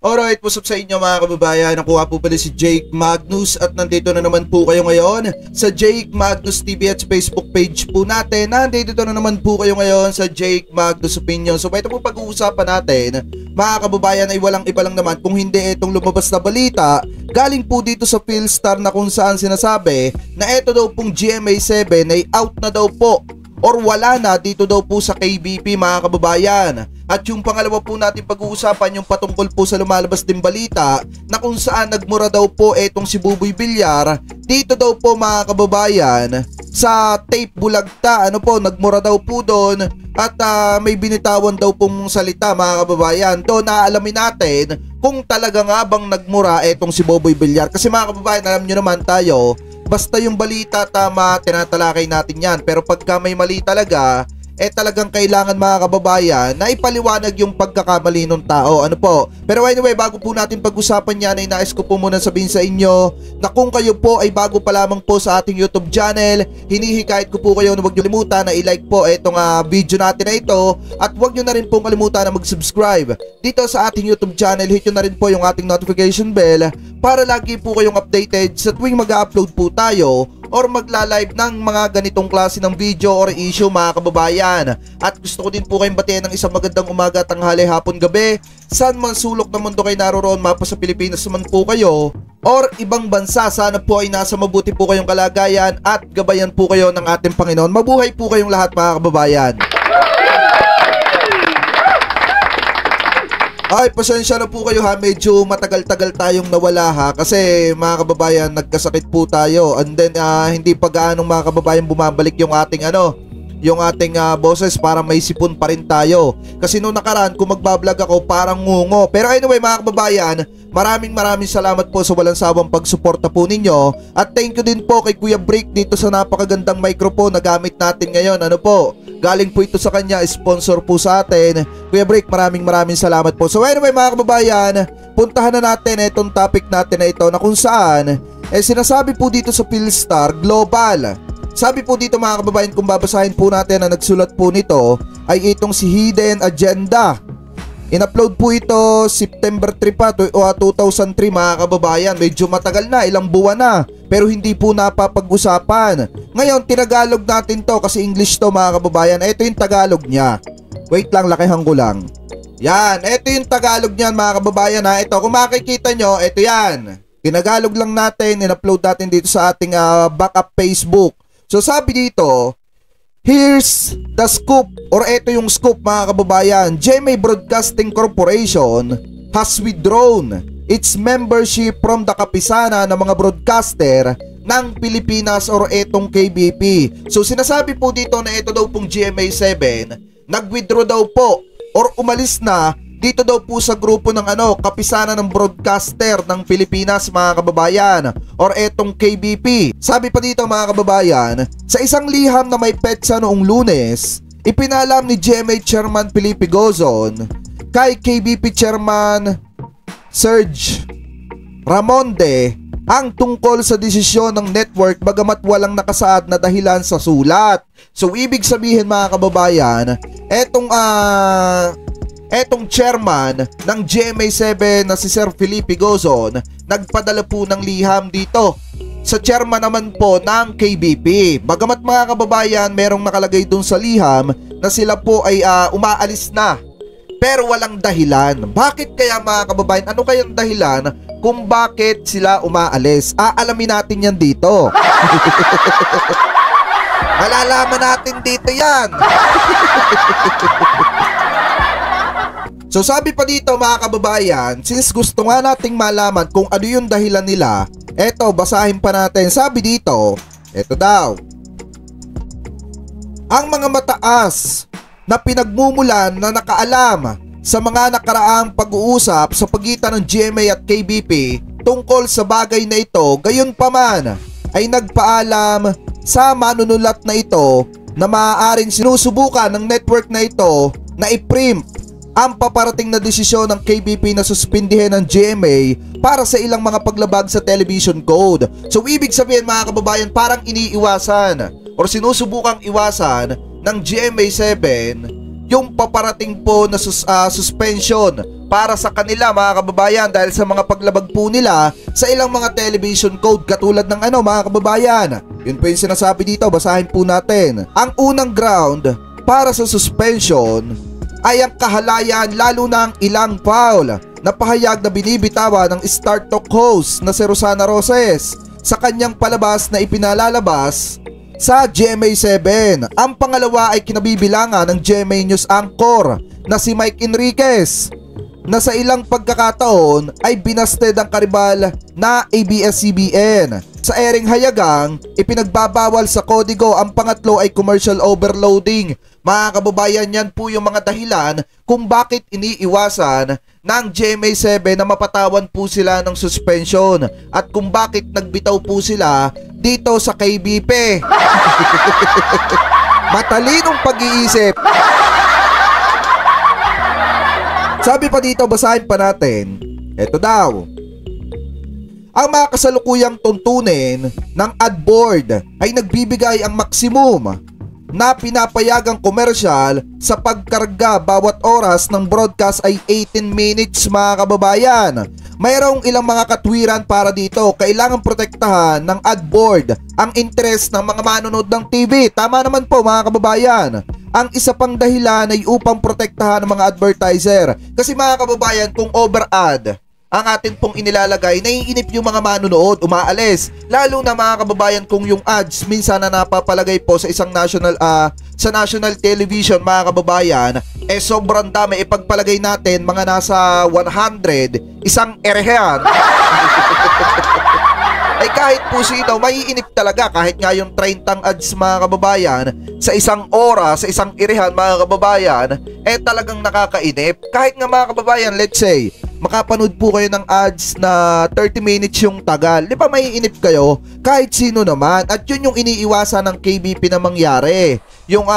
Alright, what's up sa inyo mga kababayan? Ako nga po pala si Jake Magnus at nandito na naman po kayo ngayon sa Jake Magnus TV at sa Facebook page po natin. Nandito na naman po kayo ngayon sa Jake Magnus Opinion. So ito po pag-uusapan natin mga kababayan ay walang iba lang naman kung hindi itong lumabas na balita galing po dito sa Philstar na kung saan sinasabi na ito daw pong GMA7 ay out na daw po or wala na dito daw po sa KBP mga kababayan. At yung pangalawa po natin pag-uusapan yung patungkol po sa lumalabas din balita na kung saan nagmura daw po etong si Buboy Villar dito daw po mga kababayan sa tape bulagta. Nagmura daw po doon at may binitawan daw pong salita mga kababayan. Doon naalamin natin kung talaga nga bang nagmura etong si Buboy Villar. Kasi mga kababayan, alam nyo naman tayo, basta yung balita tama, tinatalakay natin yan. Pero pagka may mali talaga, talagang kailangan mga kababayan na ipaliwanag yung pagkakamali ng tao. Pero anyway, bago po natin pag-usapan yan ay nais ko po muna sabihin sa inyo na kung kayo po ay bago pa lamang po sa ating YouTube channel, hinihikayat ko po kayo na huwag nyo kalimutan na i-like po itong video natin na ito at huwag nyo na rin pong kalimutan na mag-subscribe dito sa ating YouTube channel. Hit nyo na rin po yung ating notification bell para lagi po kayong updated sa tuwing mag-upload po tayo or magla-live ng mga ganitong klase ng video or issue mga kababayan. At gusto ko din po kayong batiin ng isang magandang umaga, tanghali, hapon, gabi. Saan man sulok ng mundo kayo naroon, mapa sa Pilipinas naman po kayo or ibang bansa, sana po ay nasa mabuti po kayong kalagayan at gabayan po kayo ng ating Panginoon. Mabuhay po kayong lahat mga kababayan. Ay, pasensya na po kayo ha, medyo matagal-tagal tayong nawala ha, kasi mga kababayan nagkasakit po tayo and then hindi pa gaanong mga kababayan bumabalik yung ating boses para may sipon pa rin tayo. Kasi noong nakaraan kung magbablog ako parang ngungo. Pero anyway mga kababayan, maraming salamat po sa walang sawang pagsuporta po ninyo. At thank you din po kay Kuya Break dito sa napakagandang microphone na gamit natin ngayon. Galing po ito sa kanya, sponsor po sa atin. Kuya Break, maraming salamat po. So anyway mga kababayan, puntahan na natin itong topic natin na ito na kung saan sinasabi po dito sa Philstar Global. Sabi po dito mga kababayan, kung babasahin po natin na nagsulat po nito ay itong si Hidden Agenda. In-upload po ito September 3 pa, 2003 mga kababayan. Medyo matagal na, ilang buwan na, pero hindi po napapag-usapan. Ngayon, tinagalog natin to kasi English to mga kababayan. Ito yung Tagalog niya. Wait lang, lakihan ko lang. Yan, ito yung Tagalog niyan mga kababayan ha. Ito, kung makikita nyo, ito yan. Tinagalog lang natin, in-upload natin dito sa ating backup Facebook. So sabi dito, here's the scoop, or ito yung scoop mga kababayan. GMA Broadcasting Corporation has withdrawn its membership from the kapisana ng mga broadcaster ng Pilipinas or etong KBP. So sinasabi po dito na ito daw pong GMA7 nag-withdraw daw po or umalis na dito daw po sa grupo ng kapisanan ng broadcaster ng Pilipinas mga kababayan or etong KBP. Sabi pa dito mga kababayan, sa isang liham na may petsa noong Lunes, ipinalam ni GMA Chairman Felipe Gozon kay KBP Chairman Serge Ramonde ang tungkol sa desisyon ng network bagamat walang nakasaad na dahilan sa sulat. So ibig sabihin mga kababayan, etong chairman ng GMA7 na si Sir Felipe Gozon nagpadala po ng liham dito sa chairman naman po ng KBP. Bagamat mga kababayan, merong nakalagay dun sa liham na sila po ay umaalis na pero walang dahilan. Bakit kaya mga kababayan? Ano kayang dahilan kung bakit sila umaalis? Alamin natin yan dito. Malalaman natin dito yan. So sabi pa dito mga kababayan, since gusto nga nating malaman kung ano yung dahilan nila, eto basahin pa natin. Sabi dito, eto daw, ang mga mataas na pinagmumulan na nakaalam sa mga nakaraang pag-uusap sa pagitan ng GMA at KBP tungkol sa bagay na ito, gayon pa man ay nagpaalam sa manunulat na ito na maaaring sinusubukan ng network na ito na i-print ang paparating na desisyon ng KBP na suspindihin ng GMA para sa ilang mga paglabag sa television code. So ibig sabihin mga kababayan, parang iniiwasan or sinusubukang iwasan ng GMA7 yung paparating po na suspension para sa kanila mga kababayan dahil sa mga paglabag po nila sa ilang mga television code katulad ng mga kababayan. Yun po yung sinasabi dito, basahin po natin. Ang unang ground para sa suspension ay ang kahalayan lalo na ang ilang foul na pahayag na binibitawan ng Star Talk host na si Rosana Roses sa kanyang palabas na ipinalalabas sa GMA7. Ang pangalawa ay kinabibilangan ng GMA News anchor na si Mike Enriquez na sa ilang pagkakataon ay binasted ang karibal na ABS-CBN. Sa airing hayagang, ipinagbabawal sa kodigo. Ang pangatlo ay commercial overloading. Mga kababayan, yan po yung mga dahilan kung bakit iniiwasan ng GMA7 na mapatawan po sila ng suspension at kung bakit nagbitaw po sila dito sa KBP. Matalinong pag-iisip. Sabi pa dito, basahin pa natin. Ito daw. Ang mga kasalukuyang tuntunin ng ad board ay nagbibigay ang maximum na pinapayagang komersyal sa pagkarga bawat oras ng broadcast ay 18 minutes mga kababayan. Mayroong ilang mga katwiran para dito. Kailangan protektahan ng ad board ang interes ng mga manonood ng TV. Tama naman po mga kababayan. Ang isa pang dahilan ay upang protektahan ng mga advertiser. Kasi mga kababayan, kung over-ad ang atin pong inilalagay, naiinip yung mga manonood, umaalis. Lalo na mga kababayan kung yung ads minsan na napapalagay po sa isang national television mga kababayan, sobrang dami. Ipagpalagay natin mga nasa 100, isang erehan. Ay kahit po sino, maiinip talaga kahit nga yung 30 ads mga kababayan sa isang oras, sa isang irihan mga kababayan, talagang nakakainip. Kahit nga mga kababayan, let's say, makapanood po kayo ng ads na 30 minutes yung tagal. Di ba maiinip kayo? Kahit sino naman. At yun yung iniiwasan ng KBP na mangyari. Yung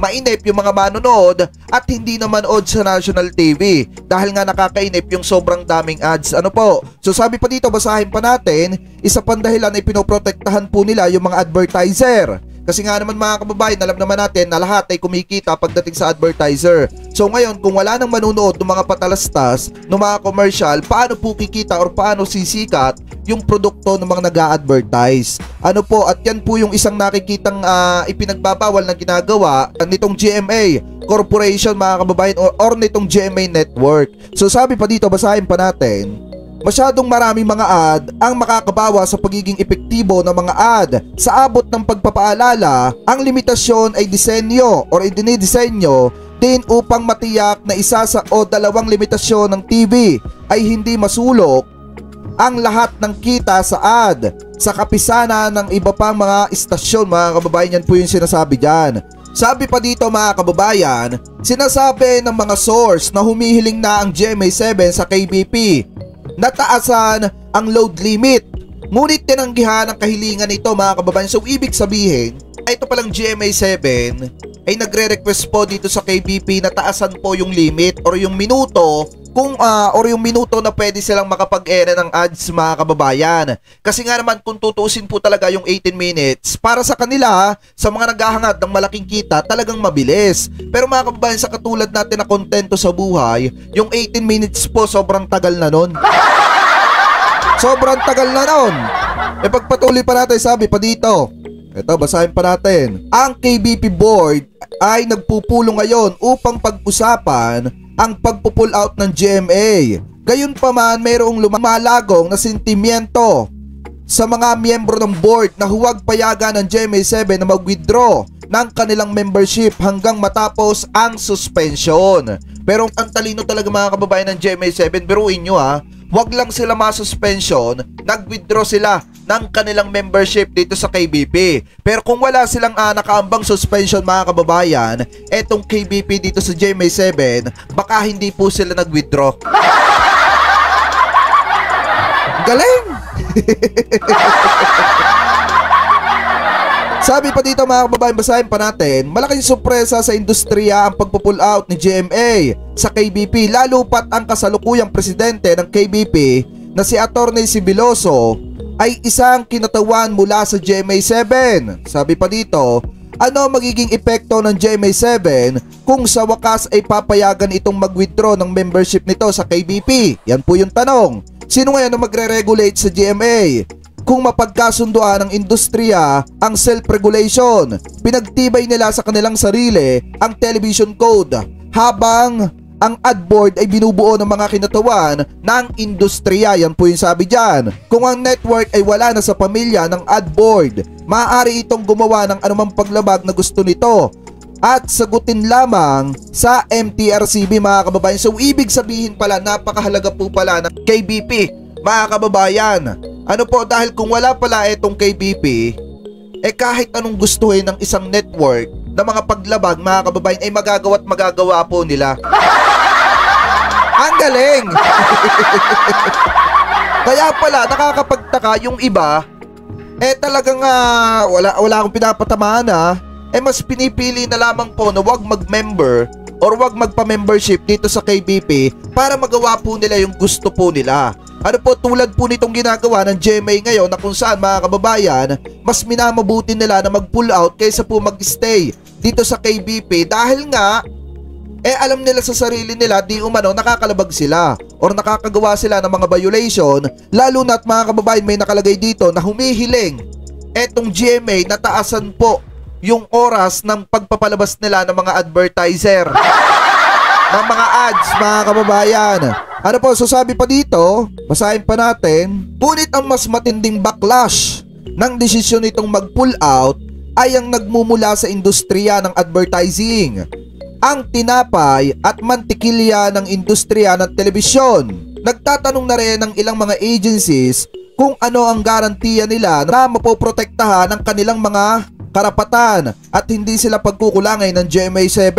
mainip yung mga manonood at hindi naman odds sa national TV. Dahil nga nakakainip yung sobrang daming ads. Ano po? So sabi pa dito, basahin pa natin, isa pang dahilan ay pinoprotektahan po nila yung mga advertiser. Kasi nga naman mga kababayan, alam naman natin na lahat ay kumikita pagdating sa advertiser. So ngayon, kung wala nang manunood ng mga patalastas, ng mga commercial, paano po kikita or paano sisikat yung produkto ng mga nag-a-advertise? Ano po, at yan po yung isang nakikitang ipinagbabawal na ginagawa nitong GMA Corporation mga kababayan or nitong GMA Network. So sabi pa dito, basahin pa natin. Masyadong maraming mga ad ang makakabawa sa pagiging epektibo ng mga ad. Sa abot ng pagpapaalala, ang limitasyon ay disenyo o idinidisenyo din upang matiyak na isa sa o dalawang limitasyon ng TV ay hindi masulok ang lahat ng kita sa ad sa kapisana ng iba pang mga istasyon mga kababayan. Yan po yung sinasabi dyan. Sabi pa dito mga kababayan, sinasabi ng mga source na humihiling na ang GMA7 sa KBP nataasan ang load limit. Ngunit tinanggihan ang kahilingan nito mga kababayan. So ibig sabihin, ito palang GMA7 ay nagre-request po dito sa KBP na taasan po yung limit or yung minuto or yung minuto na pwede silang makapag-ere ng ads mga kababayan. Kasi nga naman kung tutuusin po talaga yung 18 minutes, para sa kanila, sa mga naghahangad ng malaking kita, talagang mabilis. Pero mga kababayan, sa katulad natin na kontento sa buhay, yung 18 minutes po sobrang tagal na nun. Sobrang tagal na nun. Pagpatuloy pa natin, sabi pa dito. Ito, basahin pa natin. Ang KBP board ay nagpupulong ngayon upang pag-usapan ang pagpupull out ng GMA. Gayunpaman, mayroong lumalagong na sentimiento sa mga miyembro ng board na huwag payagan ng GMA7 na mag-withdraw ng kanilang membership hanggang matapos ang suspension. Pero ang talino talaga mga kababayan ng GMA7, biruin nyo wag lang sila ma-suspension, nag-withdraw sila ng kanilang membership dito sa KBP. Pero kung wala silang nakaambang suspension mga kababayan, etong KBP dito sa GMA7, baka hindi po sila nag-withdraw. Galing! Sabi pa dito mga kababayan, basahin pa natin, malaking sorpresa sa industriya ang pagpupull out ni GMA sa KBP, lalo pat ang kasalukuyang presidente ng KBP na si Attorney Sibiloso ay isang kinatawan mula sa GMA7. Sabi pa dito, Ano magiging epekto ng GMA7 kung sa wakas ay papayagan itong mag-withdraw ng membership nito sa KBP? Yan po yung tanong. Sino ngayon ang magre-regulate sa GMA? Kung mapagkasunduan ng industriya ang self-regulation, pinagtibay nila sa kanilang sarili ang television code habang ang ad board ay binubuo ng mga kinatawan ng industriya. Yan po yung sabi dyan. Kung ang network ay wala na sa pamilya ng ad board, maaari itong gumawa ng anumang paglabag na gusto nito at sagutin lamang sa MTRCB mga kababayan. So ibig sabihin pala, napakahalaga po pala ng KBP mga kababayan. Ano po, dahil kung wala pala itong KBP, kahit anong gustuhin ng isang network na mga paglabag mga kababayan ay magagawa po nila. Ang galing! Kaya pala nakakapagtaka yung iba, talagang wala akong pinapatamaan mas pinipili na lamang po na wag mag-member or wag magpa-membership dito sa KBP para magawa po nila yung gusto po nila. Ano po, tulad po nitong ginagawa ng GMA ngayon na kung saan mga kababayan, mas minamabuti nila na mag-pull out kaysa po mag-stay dito sa KBP dahil nga alam nila sa sarili nila di umano nakakalabag sila or nakakagawa sila ng mga violation, lalo na't mga kababayan may nakalagay dito na humihiling etong GMA na taasan po yung oras ng pagpapalabas nila ng mga advertiser ng mga ads mga kababayan. Ano po, so sabi pa dito, basahin pa natin, ngunit ang mas matinding backlash ng desisyon nitong mag-pull out ay ang nagmumula sa industriya ng advertising, ang tinapay at mantikilya ng industriya ng telebisyon. Nagtatanong na rin ng ilang mga agencies kung ano ang garantiya nila na mapoprotektahan ang kanilang mga karapatan at hindi sila pagkukulangin ng GMA7.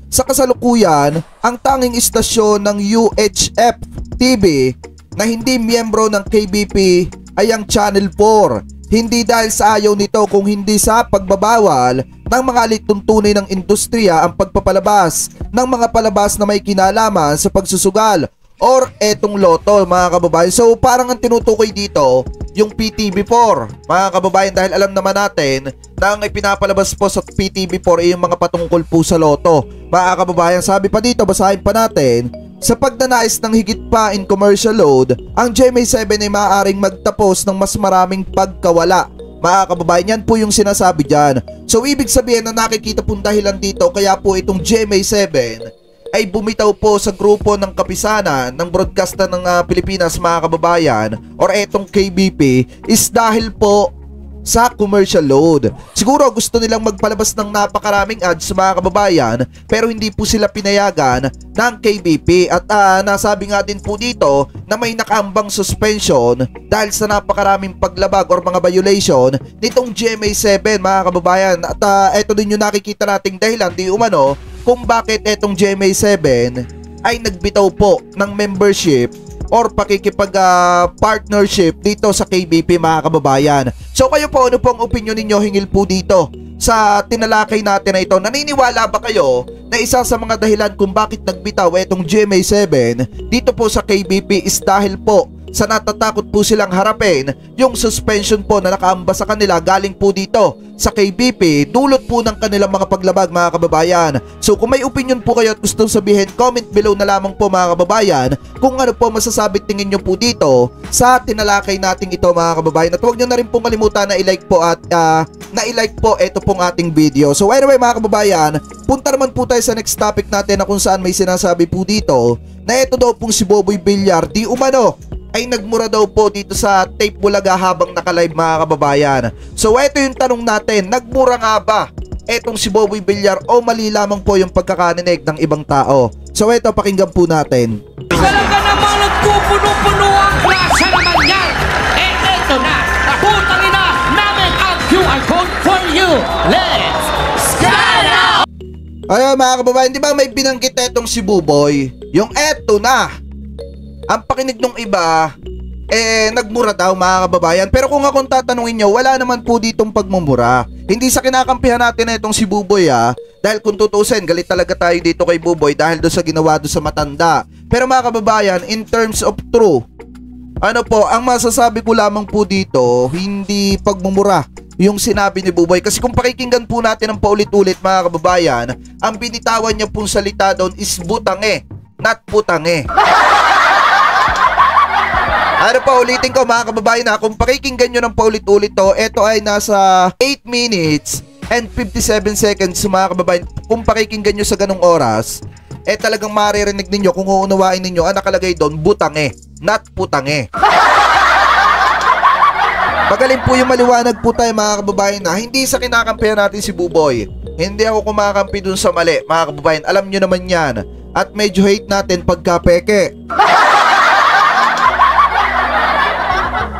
Sa kasalukuyan, ang tanging istasyon ng UHF TV na hindi miyembro ng KBP ay ang Channel 4. Hindi dahil sa ayaw nito kung hindi sa pagbabawal ng mga alituntunin ng industriya ang pagpapalabas ng mga palabas na may kinalaman sa pagsusugal or etong loto mga kababayan. So parang ang tinutukoy dito yung PTV4 mga kababayan, dahil alam naman natin na ang ipinapalabas po sa PTV4 ay yung mga patungkol po sa loto mga kababayan. Sabi pa dito, basahin pa natin, sa pagnanais ng higit pa in commercial load, ang GMA7 ay maaaring magtapos ng mas maraming pagkawala mga kababayan. Yan po yung sinasabi dyan. So ibig sabihin na nakikita pong dahilan dito kaya po itong GMA7 ay bumitaw po sa grupo ng kapisanan ng broadcaster ng Pilipinas mga kababayan or etong KBP is dahil po sa commercial load. Siguro gusto nilang magpalabas ng napakaraming ads mga kababayan pero hindi po sila pinayagan ng KBP at nasabi nga din po dito na may nakaambang suspension dahil sa napakaraming paglabag or mga violation nitong GMA7 mga kababayan. At eto din yung nakikita nating dahilan di umano kung bakit etong GMA7 ay nagbitaw po ng membership or pakikipag-partnership dito sa KBP mga kababayan. So kayo po, ano pong opinion ninyo hingil po dito sa tinalakay natin na ito? Naniniwala ba kayo na isa sa mga dahilan kung bakit nagbitaw etong GMA7 dito po sa KBP is dahil po sa natatakot po silang harapin yung suspension po na nakaamba sa kanila galing po dito sa KBP dulot po ng kanilang mga paglabag mga kababayan. So kung may opinion po kayo at gustong sabihin, comment below na lamang po mga kababayan kung ano po masasabi tingin nyo po dito sa tinalakay nating ito mga kababayan. At huwag nyo na rin pong kalimutan na i-like po at na-i-like po ito pong ating video. So anyway mga kababayan, punta naman po tayo sa next topic natin na kung saan may sinasabi po dito na ito daw pong si Boboy Villar di umano ay nagmura daw po dito sa Tape Bulaga habang naka-live mga kababayan. So ito yung tanong natin, nagmura nga ba etong si Boboy Villar o mali lamang po yung pagkakaninig ng ibang tao? So ito, pakinggan po natin. Talaga namang nagpupuno-puno ang klase naman yan. Eto na, putangin na namin ang QR code for you. Let's scan out! Ayun mga kababayan, di ba may binanggit etong si Boboy? Yung eto na. Ang pakinig ng iba, nagmura daw mga kababayan. Pero kung akong tatanungin nyo, wala naman po ditong pagmumura. Hindi sa kinakampihan natin na itong si Buboy dahil kung tutusin, galit talaga tayo dito kay Buboy dahil doon sa ginawa doon sa matanda. Pero mga kababayan, in terms of true, ano po, ang masasabi ko lamang po dito, hindi pagmumura yung sinabi ni Buboy. Kasi kung pakikinggan po natin ng paulit-ulit mga kababayan, ang binitawan niya pong salita doon is butange, not putange. Ano pa, ulitin ko mga kababayan na kung pakikinggan nyo ng paulit-ulit to, ito ay nasa 8 minutes and 57 seconds mga kababayan. Kung pakikinggan nyo sa ganong oras, talagang maririnig ninyo kung uunawain ninyo ang nakalagay doon, butange, not putange. Magaling po yung maliwanag po tayo mga kababayan na hindi sa kinakampihan natin si Buboy. Hindi ako kumakampi dun sa mali mga kababayan. Alam nyo naman yan. At medyo hate natin pagka peke.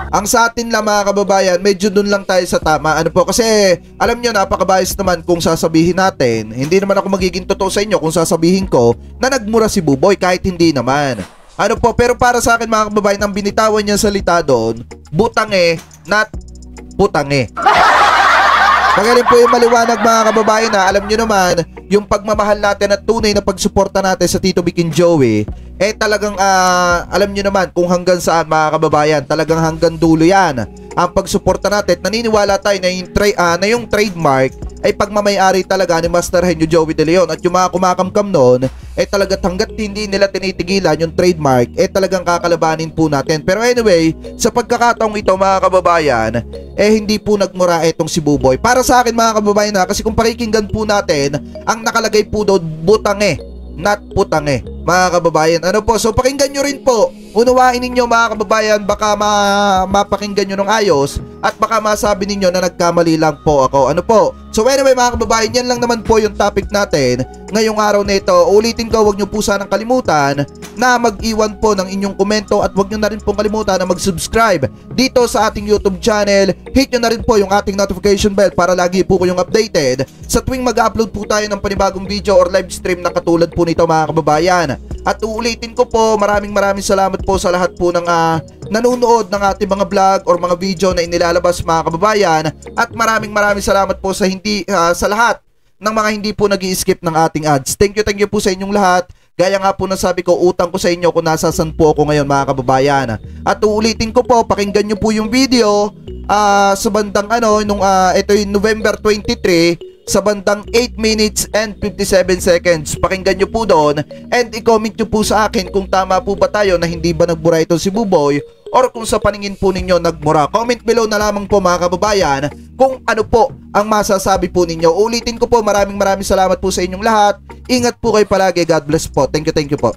Ang sa atin lang mga kababayan, medyo dun lang tayo sa tama. Ano po, kasi alam nyo, napakabias naman kung sasabihin natin. Hindi naman ako magiging totoo sa inyo kung sasabihin ko na nagmura si Buboy kahit hindi naman. Ano po, pero para sa akin mga kababayan, ang binitawan niya salita doon, butange, not putange. Magaling po yung maliwanag mga kababayan na alam nyo naman, yung pagmamahal natin at tunay na pagsuporta natin sa Tito Vic and Joey, talagang alam nyo naman kung hanggang saan mga kababayan, talagang hanggang dulo yan. Ang pagsuporta natin, naniniwala tayo na yung trademark ay pagmamayari talaga ni Master Henyo Joey De Leon. At yung mga kumakamkam noon, talagang hanggat hindi nila tinitigilan yung trademark, talagang kakalabanin po natin. Pero anyway, sa pagkakataong ito mga kababayan, hindi po nagmura itong si Buboy. Para sa akin mga kababayan na, kasi kung pakikinggan po natin, ang nakalagay po doon, butange, not putange. Mga kababayan, ano po, so pakinggan nyo rin po. Unawain ninyo mga kababayan, baka mapakinggan nyo ng ayos at baka masabi ninyo na nagkamali lang po ako. Ano po? So anyway mga kababayan, yan lang naman po yung topic natin ngayong araw na ito. Ulitin ko, huwag nyo po sanang kalimutan na mag-iwan po ng inyong komento at huwag nyo na rin pong kalimutan na mag-subscribe dito sa ating YouTube channel. Hit nyo na rin po yung ating notification bell para lagi po kayong updated sa tuwing mag-upload po tayo ng panibagong video or live stream na katulad po nito mga kababayan. At uulitin ko po, maraming salamat po sa lahat po ng nanonood ng ating mga vlog or mga video na inilalabas mga kababayan. At maraming salamat po sa sa lahat ng mga hindi po nag-i-skip ng ating ads. Thank you po sa inyong lahat. Gaya nga po na sabi ko, utang ko sa inyo kung nasasan po ako ngayon mga kababayan. At uulitin ko po, pakinggan nyo po yung video sa bandang ito yung November 23 sa bandang 8 minutes and 57 seconds. Pakinggan nyo po doon and i-comment nyo po sa akin kung tama po ba tayo na hindi ba nagmura ito si Buboy or kung sa paningin po ninyo nagmura. Comment below na lamang po mga kababayan kung ano po ang masasabi po ninyo. Ulitin ko po, maraming salamat po sa inyong lahat. Ingat po kayo palagi. God bless po. Thank you po.